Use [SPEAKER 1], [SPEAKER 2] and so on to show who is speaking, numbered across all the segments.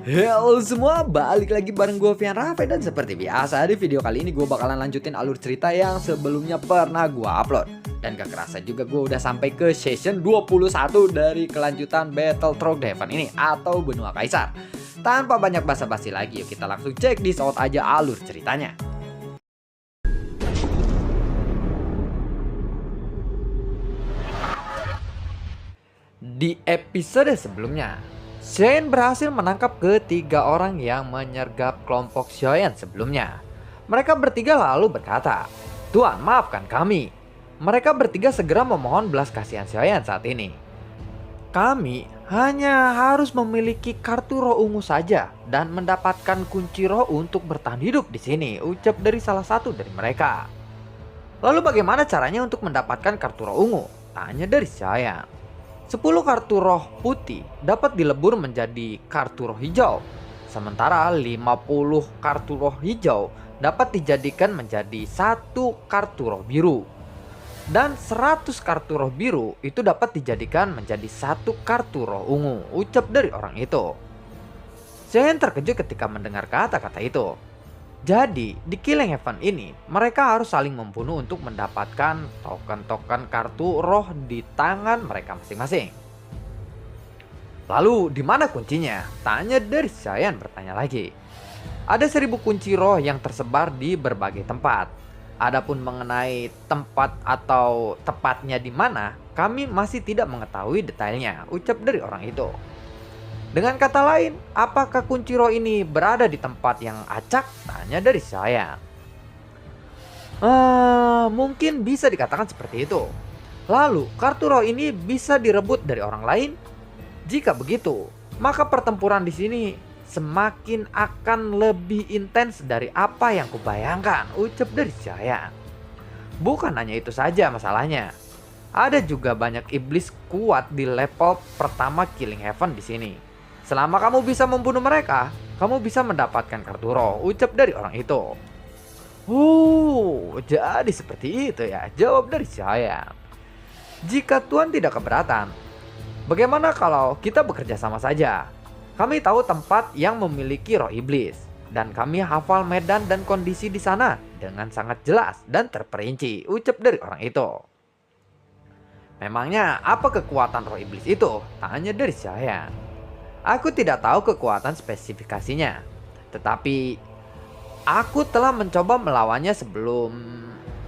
[SPEAKER 1] Halo semua, balik lagi bareng gue Vian Rafe. Dan seperti biasa di video kali ini gue bakalan lanjutin alur cerita yang sebelumnya pernah gue upload. Dan gak kerasa juga gue udah sampai ke session 21 dari kelanjutan Battle Through the Heaven ini, atau Benua Kaisar. Tanpa banyak basa-basi lagi, yuk kita langsung cek di out aja alur ceritanya. Di episode sebelumnya, Shen berhasil menangkap ketiga orang yang menyergap kelompok Xiaoyan sebelumnya. Mereka bertiga lalu berkata, "Tuan, maafkan kami." Mereka bertiga segera memohon belas kasihan Xiaoyan saat ini. "Kami hanya harus memiliki kartu roh ungu saja dan mendapatkan kunci roh untuk bertahan hidup di sini," ucap dari salah satu dari mereka. "Lalu bagaimana caranya untuk mendapatkan kartu roh ungu?" tanya dari Xiaoyan. 10 kartu roh putih dapat dilebur menjadi kartu roh hijau. Sementara 50 kartu roh hijau dapat dijadikan menjadi satu kartu roh biru. Dan 100 kartu roh biru itu dapat dijadikan menjadi satu kartu roh ungu, ucap dari orang itu. Shen terkejut ketika mendengar kata-kata itu. Jadi di Killing Heaven ini mereka harus saling membunuh untuk mendapatkan token-token kartu roh di tangan mereka masing-masing. "Lalu di mana kuncinya?" tanya dari Xiaoyan bertanya lagi. "Ada 1000 kunci roh yang tersebar di berbagai tempat. Adapun mengenai tempat atau tepatnya di mana, kami masih tidak mengetahui detailnya," ucap dari orang itu. "Dengan kata lain, apakah kunci roh ini berada di tempat yang acak?" tanya dari saya. Mungkin bisa dikatakan seperti itu. Lalu, kartu roh ini bisa direbut dari orang lain? Jika begitu, maka pertempuran di sini semakin akan lebih intens dari apa yang kubayangkan, ucap dari saya. "Bukan hanya itu saja masalahnya. Ada juga banyak iblis kuat di level pertama Killing Heaven di sini. Selama kamu bisa membunuh mereka, kamu bisa mendapatkan kartu roh," ucap dari orang itu. Jadi seperti itu ya, jawab dari saya. "Jika Tuan tidak keberatan, bagaimana kalau kita bekerja sama saja? Kami tahu tempat yang memiliki roh iblis, dan kami hafal medan dan kondisi di sana dengan sangat jelas dan terperinci," ucap dari orang itu. "Memangnya apa kekuatan roh iblis itu?" tanya dari saya. "Aku tidak tahu kekuatan spesifikasinya, tetapi aku telah mencoba melawannya sebelum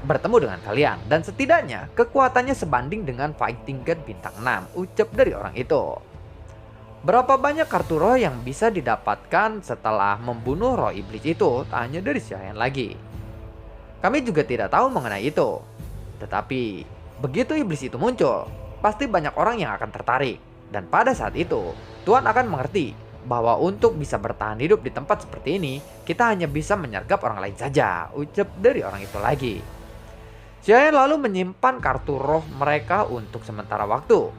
[SPEAKER 1] bertemu dengan kalian, dan setidaknya kekuatannya sebanding dengan Fighting God bintang 6, ucap dari orang itu. "Berapa banyak kartu roh yang bisa didapatkan setelah membunuh roh iblis itu?" tanya dari Xiaoyan lagi. "Kami juga tidak tahu mengenai itu. Tetapi begitu iblis itu muncul, pasti banyak orang yang akan tertarik. Dan pada saat itu, Tuan akan mengerti bahwa untuk bisa bertahan hidup di tempat seperti ini, kita hanya bisa menyergap orang lain saja," ucap dari orang itu lagi. Xiaoyan lalu menyimpan kartu roh mereka untuk sementara waktu.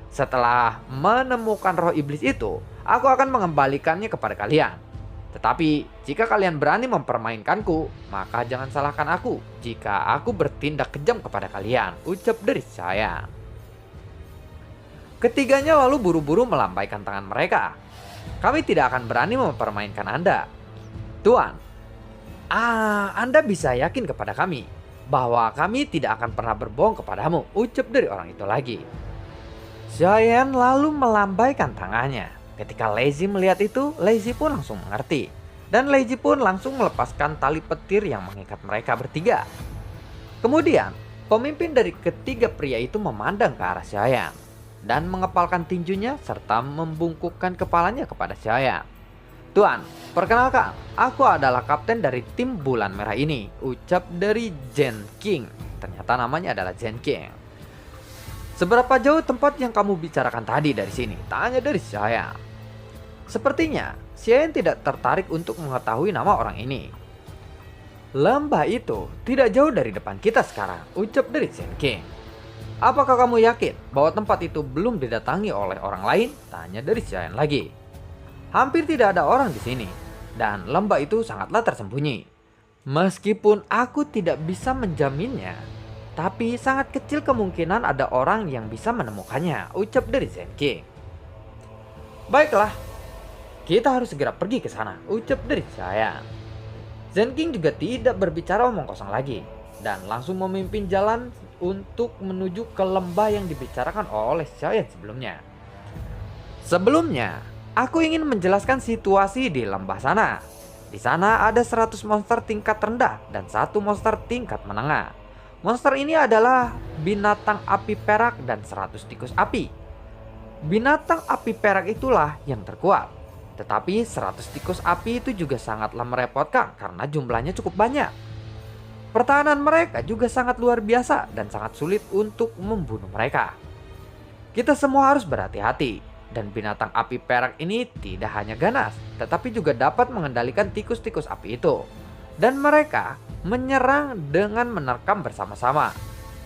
[SPEAKER 1] "Setelah menemukan roh iblis itu, aku akan mengembalikannya kepada kalian. Tetapi jika kalian berani mempermainkanku, maka jangan salahkan aku jika aku bertindak kejam kepada kalian," ucap dari saya. Ketiganya lalu buru-buru melambaikan tangan mereka. "Kami tidak akan berani mempermainkan Anda, Tuan. Anda bisa yakin kepada kami bahwa kami tidak akan pernah berbohong kepadamu," ucap dari orang itu lagi. Xiaoyan lalu melambaikan tangannya. Ketika Lazy melihat itu, Lazy pun langsung mengerti. Dan Lazy pun langsung melepaskan tali petir yang mengikat mereka bertiga. Kemudian, pemimpin dari ketiga pria itu memandang ke arah Xiaoyan dan mengepalkan tinjunya serta membungkukkan kepalanya kepada Xiaoyan. "Tuan, perkenalkan, aku adalah kapten dari tim Bulan Merah ini," ucap dari Jen King. Ternyata namanya adalah Jen King. "Seberapa jauh tempat yang kamu bicarakan tadi dari sini?" tanya dari Xiaoyan. Sepertinya Xiaoyan tidak tertarik untuk mengetahui nama orang ini. "Lembah itu tidak jauh dari depan kita sekarang," ucap dari Jen King. "Apakah kamu yakin bahwa tempat itu belum didatangi oleh orang lain?" tanya dari Xiaoyan lagi. "Hampir tidak ada orang di sini, dan lembah itu sangatlah tersembunyi. Meskipun aku tidak bisa menjaminnya, tapi sangat kecil kemungkinan ada orang yang bisa menemukannya," ucap dari Zen King. "Baiklah, Kita harus segera pergi ke sana, ucap dari Xiaoyan. Zen King juga tidak berbicara omong kosong lagi dan langsung memimpin jalan untuk menuju ke lembah yang dibicarakan oleh Xiaoyan sebelumnya. Sebelumnya, aku ingin menjelaskan situasi di lembah sana. Di sana ada 100 monster tingkat rendah dan 1 monster tingkat menengah. Monster ini adalah binatang api perak dan 100 tikus api. Binatang api perak itulah yang terkuat. Tetapi 100 tikus api itu juga sangatlah merepotkan karena jumlahnya cukup banyak. Pertahanan mereka juga sangat luar biasa dan sangat sulit untuk membunuh mereka. Kita semua harus berhati-hati, dan binatang api perak ini tidak hanya ganas, tetapi juga dapat mengendalikan tikus-tikus api itu. Dan mereka menyerang dengan menerkam bersama-sama.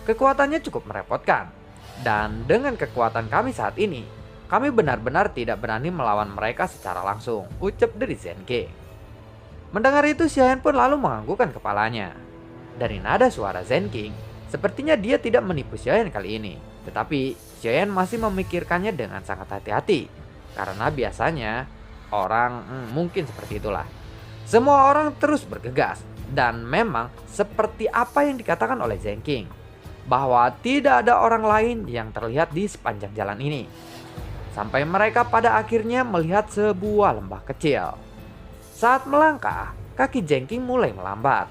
[SPEAKER 1] Kekuatannya cukup merepotkan. Dan dengan kekuatan kami saat ini, kami benar-benar tidak berani melawan mereka secara langsung, ucap dari Zen King. Mendengar itu, Xiaoyan pun lalu menganggukkan kepalanya. Dari nada suara Zen King, sepertinya dia tidak menipu Xiaoyan kali ini. Tetapi Xiaoyan masih memikirkannya dengan sangat hati-hati. Karena biasanya orang mungkin seperti itulah. Semua orang terus bergegas. Dan memang seperti apa yang dikatakan oleh Zen King, bahwa tidak ada orang lain yang terlihat di sepanjang jalan ini. Sampai mereka pada akhirnya melihat sebuah lembah kecil. Saat melangkah, kaki Zen King mulai melambat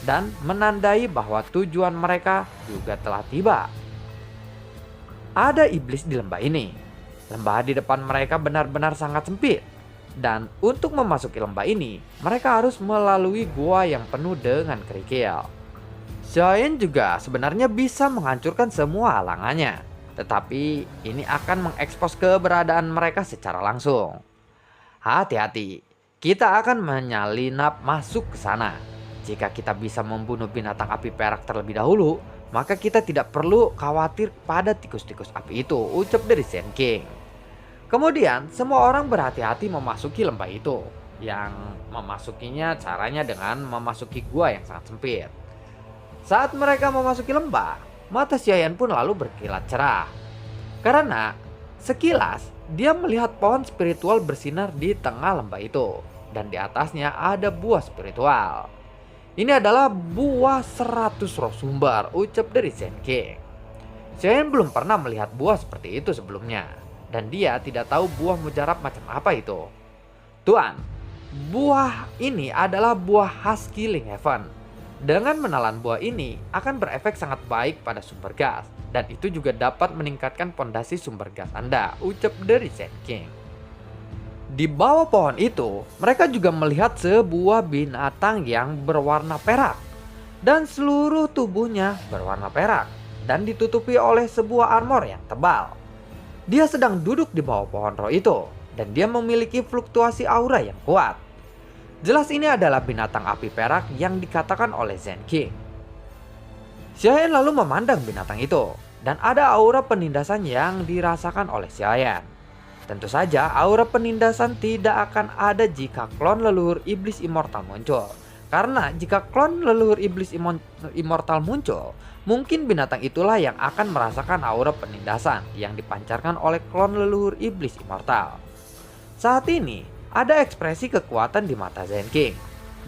[SPEAKER 1] dan menandai bahwa tujuan mereka juga telah tiba. Ada iblis di lembah ini. Lembah di depan mereka benar-benar sangat sempit. Dan untuk memasuki lembah ini, mereka harus melalui gua yang penuh dengan kerikil. Xiaoyan juga sebenarnya bisa menghancurkan semua halangannya. Tetapi ini akan mengekspos keberadaan mereka secara langsung. Hati-hati, kita akan menyelinap masuk ke sana. Jika kita bisa membunuh binatang api perak terlebih dahulu, maka kita tidak perlu khawatir pada tikus-tikus api itu, ucap dari Zen King. Kemudian semua orang berhati-hati memasuki lembah itu. Yang memasukinya caranya dengan memasuki gua yang sangat sempit. Saat mereka memasuki lembah, mata Xiaoyan pun lalu berkilat cerah. Karena sekilas dia melihat pohon spiritual bersinar di tengah lembah itu. Dan di atasnya ada buah spiritual. Ini adalah buah 100 roh sumber, ucap dari Zen King. Xiaoyan belum pernah melihat buah seperti itu sebelumnya. Dan dia tidak tahu buah mujarab macam apa itu. Tuan, buah ini adalah buah khas Killing Heaven. Dengan menelan buah ini akan berefek sangat baik pada sumber gas. Dan itu juga dapat meningkatkan pondasi sumber gas Anda, ucap dari Zen King. Di bawah pohon itu, mereka juga melihat sebuah binatang yang berwarna perak. Dan seluruh tubuhnya berwarna perak. Dan ditutupi oleh sebuah armor yang tebal. Dia sedang duduk di bawah pohon roh itu. Dan dia memiliki fluktuasi aura yang kuat. Jelas ini adalah binatang api perak yang dikatakan oleh Zen King. Xiaoyan lalu memandang binatang itu. Dan ada aura penindasan yang dirasakan oleh Xiaoyan. Tentu saja aura penindasan tidak akan ada jika klon leluhur iblis immortal muncul. Karena jika klon leluhur iblis immortal muncul, mungkin binatang itulah yang akan merasakan aura penindasan yang dipancarkan oleh klon leluhur iblis immortal. Saat ini ada ekspresi kekuatan di mata Zen King.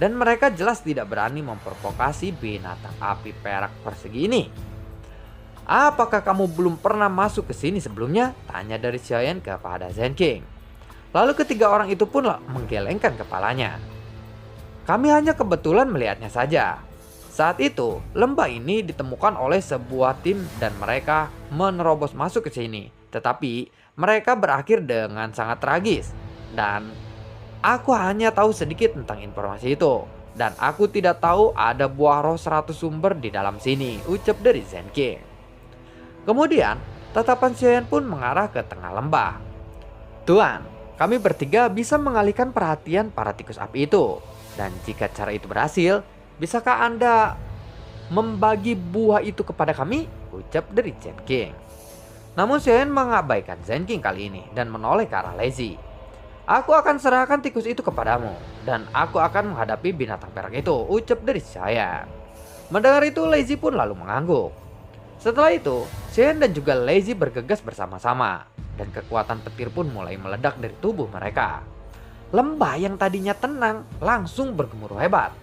[SPEAKER 1] Dan mereka jelas tidak berani memprovokasi binatang api perak persegi ini. Apakah kamu belum pernah masuk ke sini sebelumnya? Tanya dari Xiaoyan kepada Zen King. Lalu ketiga orang itu pun menggelengkan kepalanya. Kami hanya kebetulan melihatnya saja. Saat itu, lembah ini ditemukan oleh sebuah tim dan mereka menerobos masuk ke sini. Tetapi mereka berakhir dengan sangat tragis. Dan aku hanya tahu sedikit tentang informasi itu. Dan aku tidak tahu ada buah roh 100 sumber di dalam sini, ucap dari Zen King. Kemudian, tatapan Xiaoyan pun mengarah ke tengah lembah. Tuan, kami bertiga bisa mengalihkan perhatian para tikus api itu. Dan jika cara itu berhasil, bisakah Anda membagi buah itu kepada kami? Ucap dari Zen King. Namun Xiaoyan mengabaikan Zen King kali ini dan menoleh ke arah Lazy. Aku akan serahkan tikus itu kepadamu. Dan aku akan menghadapi binatang perak itu, ucap dari Xiaoyan. Mendengar itu, Lazy pun lalu mengangguk. Setelah itu, Xiaoyan dan juga Lazy bergegas bersama-sama. Dan kekuatan petir pun mulai meledak dari tubuh mereka. lembah yang tadinya tenang langsung bergemuruh hebat.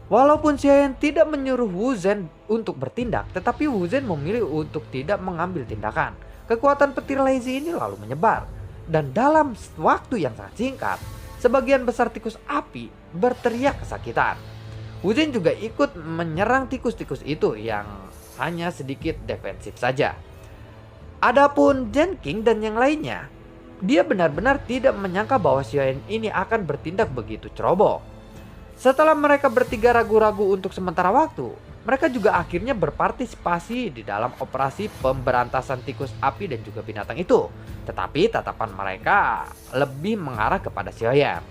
[SPEAKER 1] Walaupun Xiaoyan tidak menyuruh Wu Zhen untuk bertindak, tetapi Wu Zhen memilih untuk tidak mengambil tindakan. Kekuatan petir lazy ini lalu menyebar, dan dalam waktu yang sangat singkat, sebagian besar tikus api berteriak kesakitan. Wu Zhen juga ikut menyerang tikus-tikus itu yang hanya sedikit defensif saja. Adapun Jen King dan yang lainnya, dia benar-benar tidak menyangka bahwa Xiaoyan ini akan bertindak begitu ceroboh. Setelah mereka bertiga ragu-ragu untuk sementara waktu, mereka juga akhirnya berpartisipasi di dalam operasi pemberantasan tikus api dan juga binatang itu. Tetapi tatapan mereka lebih mengarah kepada Xiaoyan.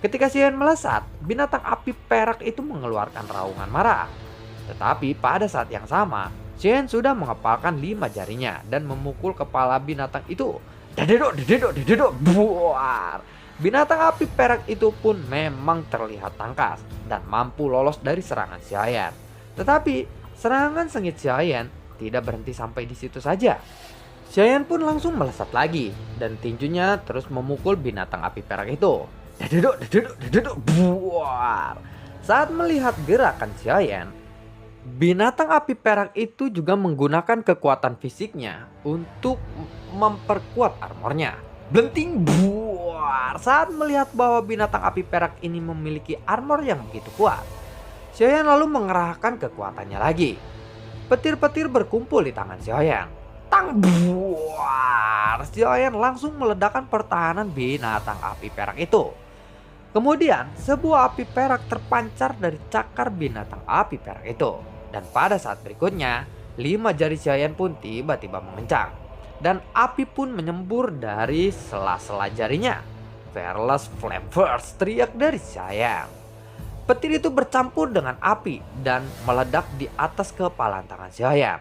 [SPEAKER 1] Ketika Xiaoyan melesat, binatang api perak itu mengeluarkan raungan marah. Tetapi pada saat yang sama, Xiaoyan sudah mengepalkan 5 jarinya dan memukul kepala binatang itu. Dededok, dededok, dededok, buar. Binatang api perak itu pun memang terlihat tangkas dan mampu lolos dari serangan Xiaoyan. Tetapi serangan sengit Xiaoyan tidak berhenti sampai di situ saja. Xiaoyan pun langsung melesat lagi dan tinjunya terus memukul binatang api perak itu. Dededok, dededok, dededok, buar. Saat melihat gerakan Xiaoyan, binatang api perak itu juga menggunakan kekuatan fisiknya untuk memperkuat armornya. Blenting, buar. Saat melihat bahwa binatang api perak ini memiliki armor yang begitu kuat, Xiaoyan lalu mengerahkan kekuatannya lagi. Petir-petir berkumpul di tangan Xiaoyan. Tang, buar. Xiaoyan langsung meledakkan pertahanan binatang api perak itu. Kemudian sebuah api perak terpancar dari cakar binatang api perak itu. Dan pada saat berikutnya, 5 jari Xiaoyan pun tiba-tiba memencang. Dan api pun menyembur dari sela-sela jarinya. Fearless Flame Burst, teriak dari Xiaoyan. Petir itu bercampur dengan api dan meledak di atas kepala tangan Xiaoyan.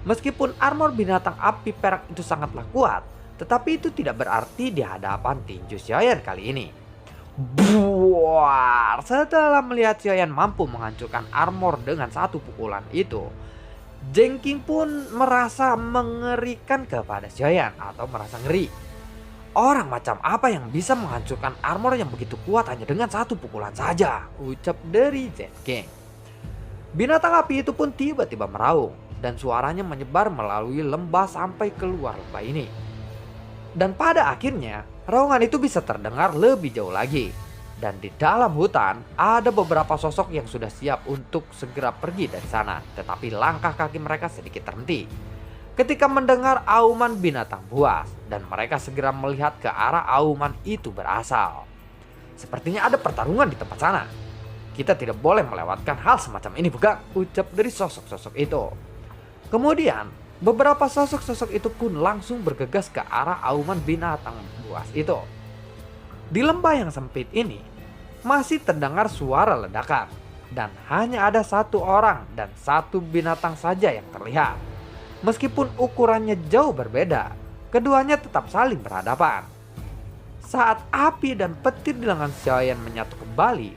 [SPEAKER 1] Meskipun armor binatang api perak itu sangatlah kuat, tetapi itu tidak berarti di hadapan tinju Xiaoyan kali ini. Buar! Setelah melihat Xiaoyan mampu menghancurkan armor dengan satu pukulan itu, Jen King pun merasa mengerikan kepada Xiaoyan atau merasa ngeri. Orang macam apa yang bisa menghancurkan armor yang begitu kuat hanya dengan satu pukulan saja, ucap dari Jen King. Binatang api itu pun tiba-tiba meraung dan suaranya menyebar melalui lembah sampai keluar lembah ini. Dan pada akhirnya raungan itu bisa terdengar lebih jauh lagi. Dan di dalam hutan ada beberapa sosok yang sudah siap untuk segera pergi dari sana. Tetapi langkah kaki mereka sedikit terhenti ketika mendengar auman binatang buas. Dan mereka segera melihat ke arah auman itu berasal. Sepertinya ada pertarungan di tempat sana. Kita tidak boleh melewatkan hal semacam ini, bukan? Ucap dari sosok-sosok itu. Kemudian beberapa sosok-sosok itu pun langsung bergegas ke arah auman binatang buas itu. Di lembah yang sempit ini masih terdengar suara ledakan dan hanya ada satu orang dan satu binatang saja yang terlihat. Meskipun ukurannya jauh berbeda, keduanya tetap saling berhadapan. Saat api dan petir di lengan Xiaoyan menyatu kembali,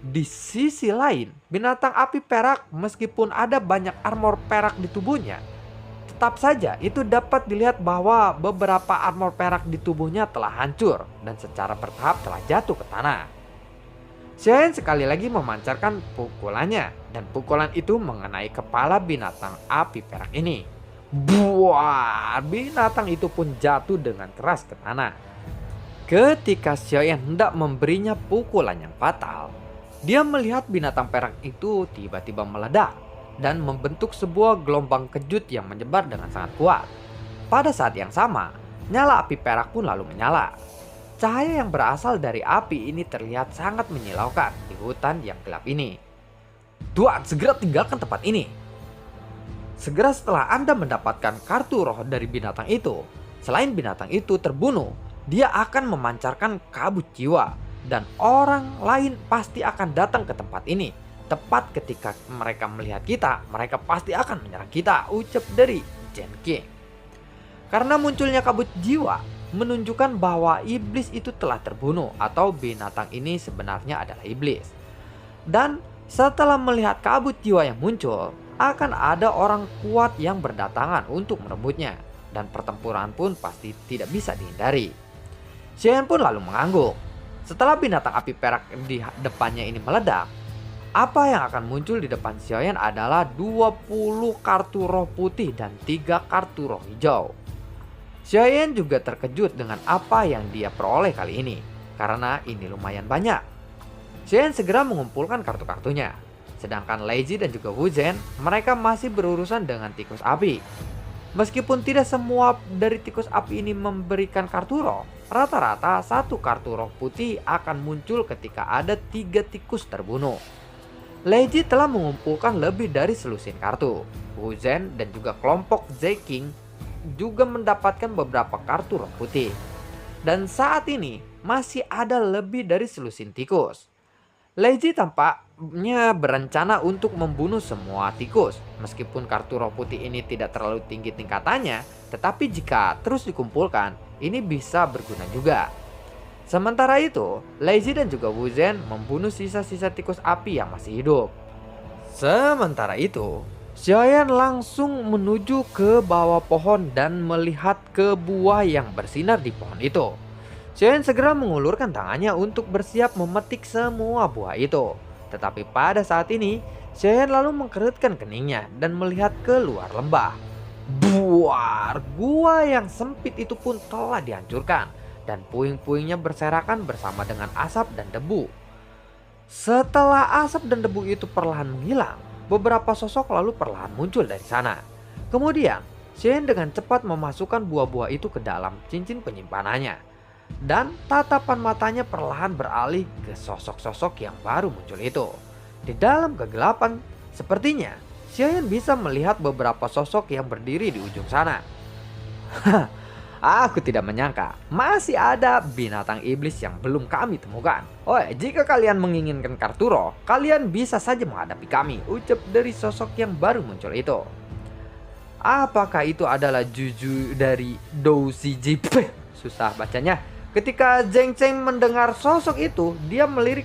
[SPEAKER 1] di sisi lain binatang api perak meskipun ada banyak armor perak di tubuhnya, tetap saja itu dapat dilihat bahwa beberapa armor perak di tubuhnya telah hancur dan secara bertahap telah jatuh ke tanah. Xiaoyan sekali lagi memancarkan pukulannya dan pukulan itu mengenai kepala binatang api perak ini. Buar! Binatang itu pun jatuh dengan keras ke tanah. Ketika Xiaoyan hendak memberinya pukulan yang fatal, dia melihat binatang perak itu tiba-tiba meledak dan membentuk sebuah gelombang kejut yang menyebar dengan sangat kuat. Pada saat yang sama, nyala api perak pun lalu menyala. Cahaya yang berasal dari api ini terlihat sangat menyilaukan di hutan yang gelap ini. Tuan, segera tinggalkan tempat ini. Segera setelah Anda mendapatkan kartu roh dari binatang itu, selain binatang itu terbunuh, dia akan memancarkan kabut jiwa. Dan orang lain pasti akan datang ke tempat ini. Tepat ketika mereka melihat kita, mereka pasti akan menyerang kita, ucap dari Jen King. Karena munculnya kabut jiwa menunjukkan bahwa iblis itu telah terbunuh atau binatang ini sebenarnya adalah iblis. Dan setelah melihat kabut jiwa yang muncul, akan ada orang kuat yang berdatangan untuk merebutnya. Dan pertempuran pun pasti tidak bisa dihindari. Xiaoyan pun lalu mengangguk. Setelah binatang api perak di depannya ini meledak, apa yang akan muncul di depan Xiaoyan adalah 20 kartu roh putih dan 3 kartu roh hijau. Xiaoyan juga terkejut dengan apa yang dia peroleh kali ini, karena ini lumayan banyak. Xiaoyan segera mengumpulkan kartu-kartunya, sedangkan Lei Ji dan juga Wu Zhen, mereka masih berurusan dengan tikus api. Meskipun tidak semua dari tikus api ini memberikan kartu roh, rata-rata satu kartu roh putih akan muncul ketika ada 3 tikus terbunuh. Lei Ji telah mengumpulkan lebih dari selusin kartu. Wu Zhen dan juga kelompok Zeking juga mendapatkan beberapa kartu roh putih. Dan saat ini masih ada lebih dari selusin tikus. Lei Ji tampaknya berencana untuk membunuh semua tikus. Meskipun kartu roh putih ini tidak terlalu tinggi tingkatannya, tetapi jika terus dikumpulkan, ini bisa berguna juga. Sementara itu, Lei Ji dan juga Wu Zhen membunuh sisa-sisa tikus api yang masih hidup. Sementara itu, Xiaoyan langsung menuju ke bawah pohon dan melihat ke buah yang bersinar di pohon itu. Xiaoyan segera mengulurkan tangannya untuk bersiap memetik semua buah itu. Tetapi pada saat ini, Xiaoyan lalu mengkerutkan keningnya dan melihat ke luar lembah. Buar, gua yang sempit itu pun telah dihancurkan dan puing-puingnya berserakan bersama dengan asap dan debu. Setelah asap dan debu itu perlahan menghilang, beberapa sosok lalu perlahan muncul dari sana. Kemudian, Xiaoyan dengan cepat memasukkan buah-buah itu ke dalam cincin penyimpanannya. Dan tatapan matanya perlahan beralih ke sosok-sosok yang baru muncul itu. Di dalam kegelapan, sepertinya Xiaoyan bisa melihat beberapa sosok yang berdiri di ujung sana. Aku tidak menyangka masih ada binatang iblis yang belum kami temukan. Oh, jika kalian menginginkan kartu roh, kalian bisa saja menghadapi kami, ucap dari sosok yang baru muncul itu. Apakah itu adalah Juju dari Dou Siji? Susah bacanya. Ketika Zheng Cheng mendengar sosok itu, dia menarik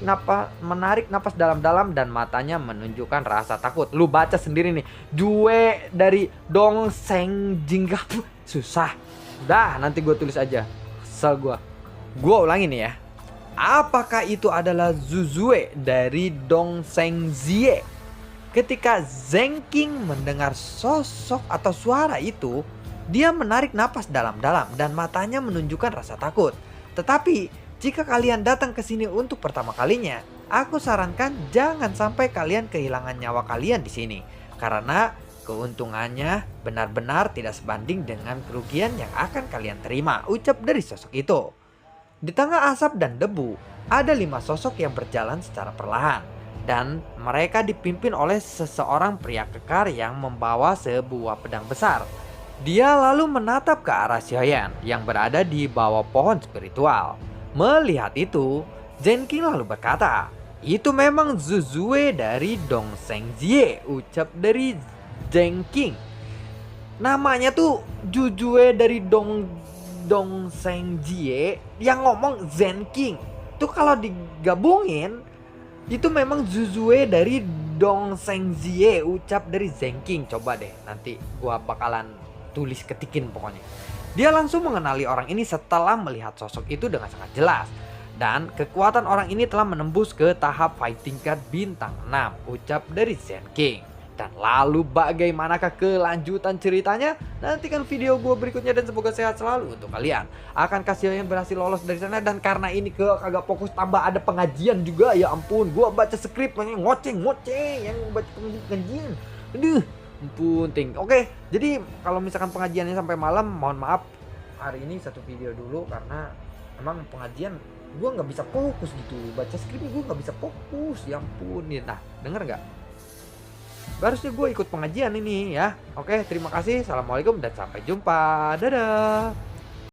[SPEAKER 1] napas dalam-dalam dan matanya menunjukkan rasa takut. Lu baca sendiri nih, Jue dari Dong Seng Jinggap. Susah. Dah, nanti gue tulis aja. Kesel gue. Gue ulangi nih ya. Apakah itu adalah Zuzue dari Dong Seng Zie? Ketika Zheng King mendengar sosok atau suara itu, dia menarik napas dalam-dalam dan matanya menunjukkan rasa takut. Tetapi, jika kalian datang ke sini untuk pertama kalinya, aku sarankan jangan sampai kalian kehilangan nyawa kalian di sini. Karena keuntungannya benar-benar tidak sebanding dengan kerugian yang akan kalian terima, ucap dari sosok itu. Di tengah asap dan debu, ada 5 sosok yang berjalan secara perlahan. Dan mereka dipimpin oleh seseorang pria kekar yang membawa sebuah pedang besar. Dia lalu menatap ke arah Xiaoyan yang berada di bawah pohon spiritual. Melihat itu, Zheng King lalu berkata, "Itu memang Zuzue dari Dong Seng Zie," ucap dari Zheng King. Namanya tuh Zuzue dari Dong Seng Zie, yang ngomong Zheng King. Tuh kalau digabungin, itu memang Zuzue dari Dong Seng Zie, ucap dari Zheng King. Coba deh, nanti gua bakalan tulis ketikin pokoknya. Dia langsung mengenali orang ini setelah melihat sosok itu dengan sangat jelas. Dan kekuatan orang ini telah menembus ke tahap fighting card bintang 6, ucap dari Zheng King. Dan lalu bagaimanakah kelanjutan ceritanya? Nantikan video gue berikutnya dan semoga sehat selalu untuk kalian. Akankah Xiaoyan berhasil lolos dari sana? Dan karena ini kagak fokus, tambah ada pengajian juga, ya ampun. Gue baca skrip ngoceng yang baca pengajian. Aduh, ampun ting. Oke, jadi kalau misalkan pengajiannya sampai malam, mohon maaf hari ini satu video dulu karena emang pengajian gue nggak bisa fokus gitu, baca skrip gue nggak bisa fokus, ya ampun. Nah, denger nggak? Harusnya gue ikut pengajian ini ya. Oke, terima kasih. Assalamualaikum dan sampai jumpa. Dadah.